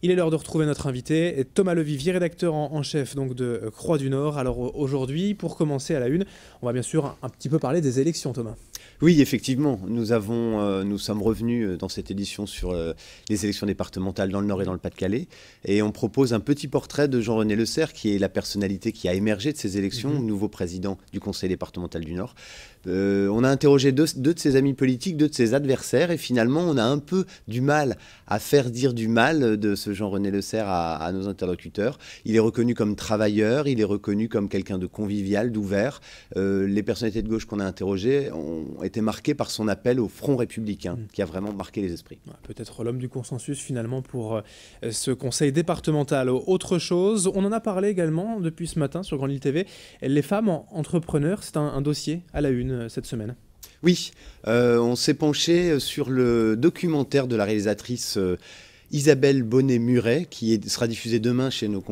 Il est l'heure de retrouver notre invité, Thomas Levivier, rédacteur en chef donc de Croix du Nord. Alors aujourd'hui, pour commencer à la une, on va bien sûr un petit peu parler des élections, Thomas. Oui, effectivement, nous sommes revenus dans cette édition sur les élections départementales dans le Nord et dans le Pas-de-Calais, et on propose un petit portrait de Jean-René Lecerf, qui est la personnalité qui a émergé de ces élections, nouveau président du Conseil départemental du Nord. On a interrogé deux de ses amis politiques, deux de ses adversaires, et finalement on a un peu du mal à faire dire du mal de ce Jean-René Lecerf à nos interlocuteurs. Il est reconnu comme travailleur, il est reconnu comme quelqu'un de convivial, d'ouvert. Les personnalités de gauche qu'on a interrogées ont été marquées par son appel au front républicain, qui a vraiment marqué les esprits. Peut-être l'homme du consensus finalement pour ce conseil départemental. Autre chose, on en a parlé également depuis ce matin sur Grande Île TV, les femmes entrepreneurs, c'est un dossier à la une cette semaine. Oui, on s'est penché sur le documentaire de la réalisatrice Isabelle Bonnet-Muret, qui sera diffusé demain chez nos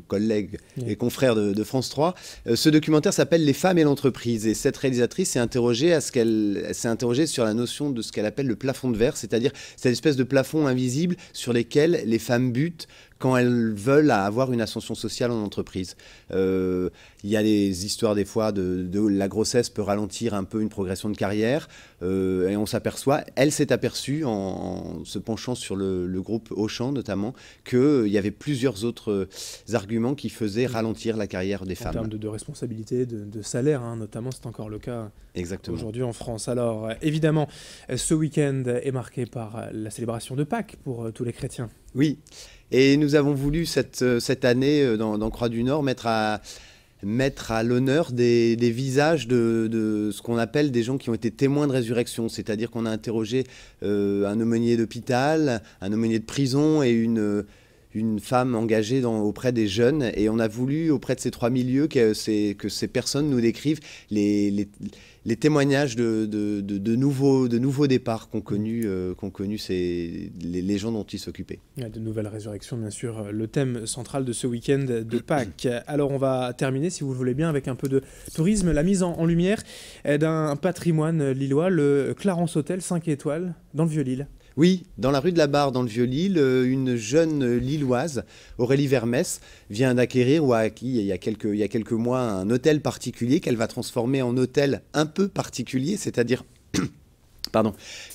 collègues et confrères de France 3. Ce documentaire s'appelle « Les femmes et l'entreprise ». Et cette réalisatrice s'est interrogée sur la notion de ce qu'elle appelle le plafond de verre, c'est-à-dire cette espèce de plafond invisible sur lesquels les femmes butent quand elles veulent avoir une ascension sociale en entreprise. Il y a des histoires des fois de la grossesse peut ralentir un peu une progression de carrière, et on s'aperçoit, elle s'est aperçue en se penchant sur le groupe Auchan notamment, qu'il y avait plusieurs autres arguments qui faisaient ralentir la carrière des femmes. En termes de responsabilité, de salaire, notamment, c'est encore le cas aujourd'hui en France. Alors évidemment, ce week-end est marqué par la célébration de Pâques pour tous les chrétiens. Oui, et nous avons voulu cette année dans Croix du Nord mettre à l'honneur des visages de ce qu'on appelle des gens qui ont été témoins de résurrection. C'est-à-dire qu'on a interrogé un aumônier d'hôpital, un aumônier de prison et une femme engagée auprès des jeunes. Et on a voulu, auprès de ces trois milieux, que ces personnes nous décrivent les témoignages de nouveaux départs qu'ont connu les gens dont ils s'occupaient. De nouvelles résurrections, bien sûr, le thème central de ce week-end de Pâques. Alors on va terminer, si vous le voulez bien, avec un peu de tourisme, la mise en lumière d'un patrimoine lillois, le Clarence Hôtel 5 étoiles, dans le Vieux-Lille. Oui, dans la rue de la Barre, dans le Vieux-Lille, une jeune Lilloise, Aurélie Vermès, vient d'acquérir ou a acquis il y a quelques mois un hôtel particulier qu'elle va transformer en hôtel un peu particulier, c'est-à-dire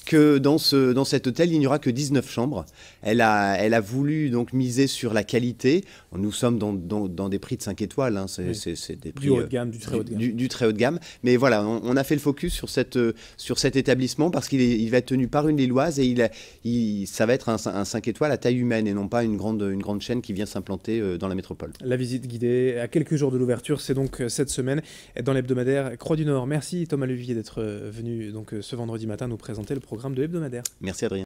que dans cet hôtel, il n'y aura que 19 chambres. Elle a voulu donc miser sur la qualité. Nous sommes dans des prix de 5 étoiles. C'est des prix du haut de gamme, du très haut de gamme. Du très haut de gamme. Mais voilà, on a fait le focus sur cet établissement parce qu'il va être tenu par une Lilloise et ça va être un 5 étoiles à taille humaine et non pas une grande chaîne qui vient s'implanter dans la métropole. La visite guidée à quelques jours de l'ouverture, c'est donc cette semaine dans l'hebdomadaire Croix du Nord. Merci Thomas Levivier d'être venu donc ce vendredi matin nous présenter le programme de l'hebdomadaire. Merci Adrien.